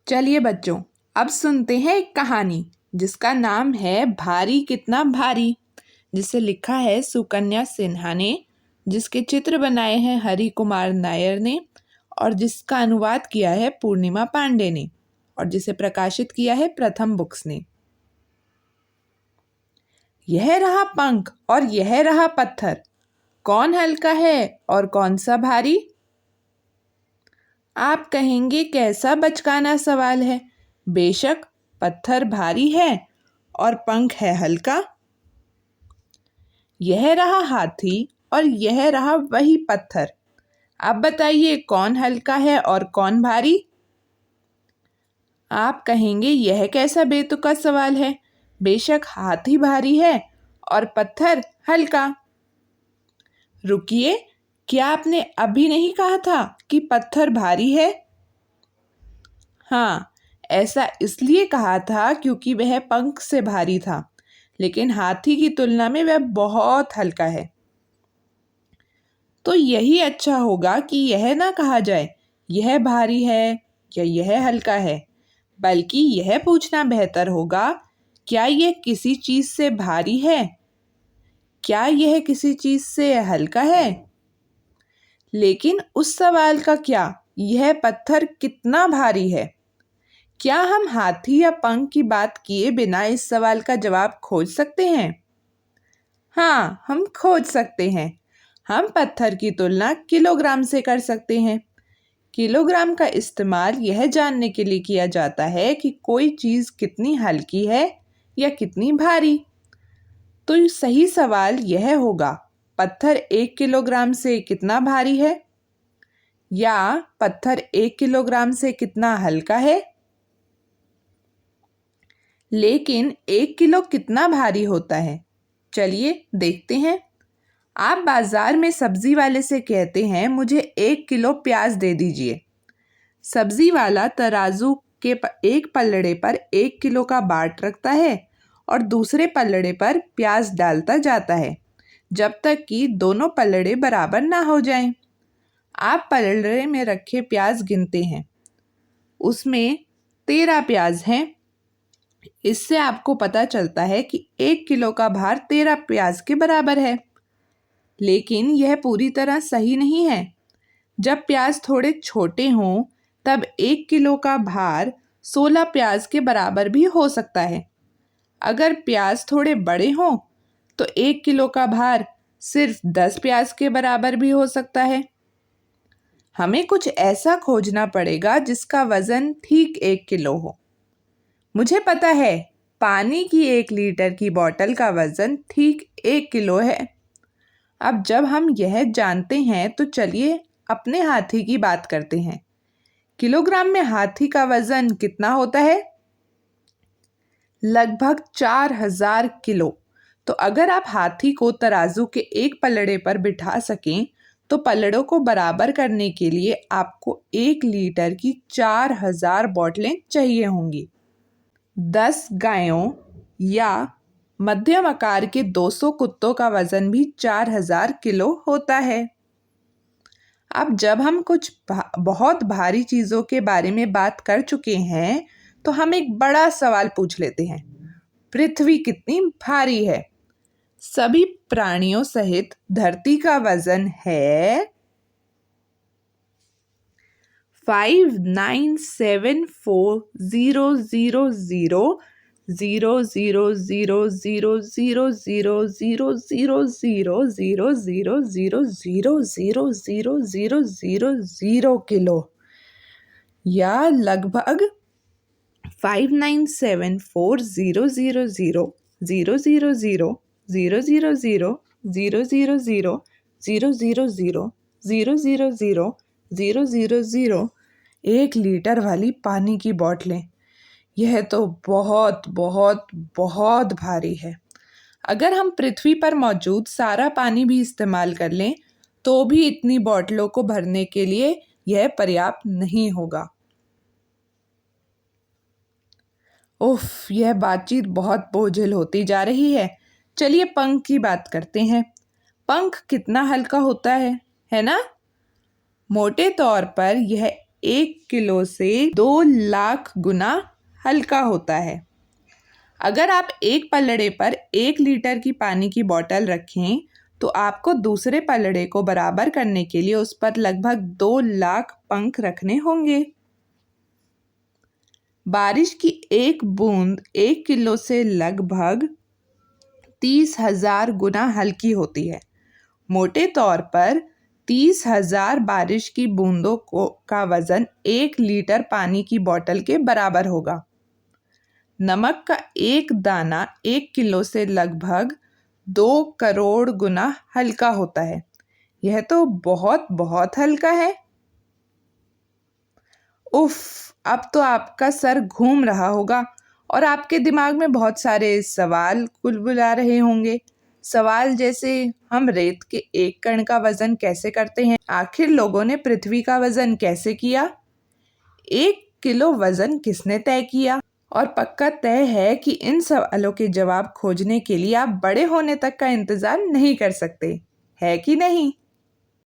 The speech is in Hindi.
चलिए बच्चों, अब सुनते हैं एक कहानी जिसका नाम है भारी कितना भारी, जिसे लिखा है सुकन्या सिन्हा ने, जिसके चित्र बनाए हैं हरि कुमार नायर ने और जिसका अनुवाद किया है पूर्णिमा पांडे ने और जिसे प्रकाशित किया है प्रथम बुक्स ने। यह रहा पंख और यह रहा पत्थर, कौन हल्का है और कौन सा भारी? आप कहेंगे कैसा बचकाना सवाल है, बेशक पत्थर भारी है और पंख है हल्का। यह रहा हाथी और यह रहा वही पत्थर, अब बताइए कौन हल्का है और कौन भारी? आप कहेंगे यह कैसा बेतुका सवाल है, बेशक हाथी भारी है और पत्थर हल्का। रुकिए, क्या आपने अभी नहीं कहा था कि पत्थर भारी है? हाँ, ऐसा इसलिए कहा था क्योंकि वह पंख से भारी था, लेकिन हाथी की तुलना में वह बहुत हल्का है। तो यही अच्छा होगा कि यह ना कहा जाए यह भारी है या यह हल्का है, बल्कि यह पूछना बेहतर होगा, क्या यह किसी चीज़ से भारी है? क्या यह किसी चीज़ से हल्का है? लेकिन उस सवाल का क्या, यह पत्थर कितना भारी है? क्या हम हाथी या पंख की बात किए बिना इस सवाल का जवाब खोज सकते हैं? हाँ, हम खोज सकते हैं। हम पत्थर की तुलना किलोग्राम से कर सकते हैं। किलोग्राम का इस्तेमाल यह जानने के लिए किया जाता है कि कोई चीज़ कितनी हल्की है या कितनी भारी। तो सही सवाल यह होगा, पत्थर 1 किलोग्राम से कितना भारी है या पत्थर 1 किलोग्राम से कितना हल्का है? लेकिन 1 किलो कितना भारी होता है? चलिए देखते हैं। आप बाजार में सब्जी वाले से कहते हैं मुझे 1 किलो प्याज दे दीजिए। सब्जी वाला तराजू के एक पल्लड़े पर 1 किलो का बाट रखता है और दूसरे पल्लड़े पर प्याज डालता जाता है जब तक कि दोनों पल्लड़े बराबर ना हो जाएं। आप पल्लड़े में रखे प्याज गिनते हैं, उसमें 13 प्याज हैं। इससे आपको पता चलता है कि 1 किलो का भार 13 प्याज के बराबर है। लेकिन यह पूरी तरह सही नहीं है। जब प्याज थोड़े छोटे हों तब 1 किलो का भार 16 प्याज के बराबर भी हो सकता है। अगर प्याज थोड़े बड़े हों तो 1 किलो का भार सिर्फ 10 प्याज के बराबर भी हो सकता है। हमें कुछ ऐसा खोजना पड़ेगा जिसका वज़न ठीक 1 किलो हो। मुझे पता है, पानी की 1 लीटर की बोतल का वज़न ठीक 1 किलो है। अब जब हम यह जानते हैं तो चलिए अपने हाथी की बात करते हैं। किलोग्राम में हाथी का वज़न कितना होता है? लगभग 4000 किलो। तो अगर आप हाथी को तराजू के एक पल्लड़े पर बिठा सकें तो पल्लड़ों को बराबर करने के लिए आपको 1 लीटर की 4000 बोतलें चाहिए होंगी। 10 गायों या मध्यम आकार के 200 कुत्तों का वज़न भी 4000 किलो होता है। अब जब हम कुछ बहुत भारी चीज़ों के बारे में बात कर चुके हैं तो हम एक बड़ा सवाल पूछ लेते हैं, पृथ्वी कितनी भारी है? सभी प्राणियों सहित धरती का वज़न है 5974000000000000000000 किलो या लगभग 597400000000000000000000 1 लीटर वाली पानी की बोतलें। यह तो बहुत बहुत बहुत भारी है। अगर हम पृथ्वी पर मौजूद सारा पानी भी इस्तेमाल कर लें तो भी इतनी बोतलों को भरने के लिए यह पर्याप्त नहीं होगा। उफ, यह बातचीत बहुत बोझिल होती जा रही है। चलिए पंख की बात करते हैं। पंख कितना हल्का होता है ना? मोटे तौर पर यह 1 किलो से 2 लाख गुना हल्का होता है। अगर आप एक पलड़े पर 1 लीटर की पानी की बोतल रखें तो आपको दूसरे पलड़े को बराबर करने के लिए उस पर लगभग 2 लाख पंख रखने होंगे। बारिश की एक बूंद 1 किलो से लगभग 30,000 गुना हल्की होती है। मोटे तौर पर 30,000 बारिश की बूंदों का वजन 1 लीटर पानी की बोतल के बराबर होगा। नमक का एक दाना 1 किलो से लगभग 2 करोड़ गुना हल्का होता है। यह तो बहुत बहुत हल्का है। उफ, अब तो आपका सर घूम रहा होगा और आपके दिमाग में बहुत सारे सवाल कुलबुला रहे होंगे। सवाल जैसे, हम रेत के एक कण का वजन कैसे करते हैं? आखिर लोगों ने पृथ्वी का वजन कैसे किया? 1 किलो वजन किसने तय किया? और पक्का तय है कि इन सवालों के जवाब खोजने के लिए आप बड़े होने तक का इंतजार नहीं कर सकते, है कि नहीं?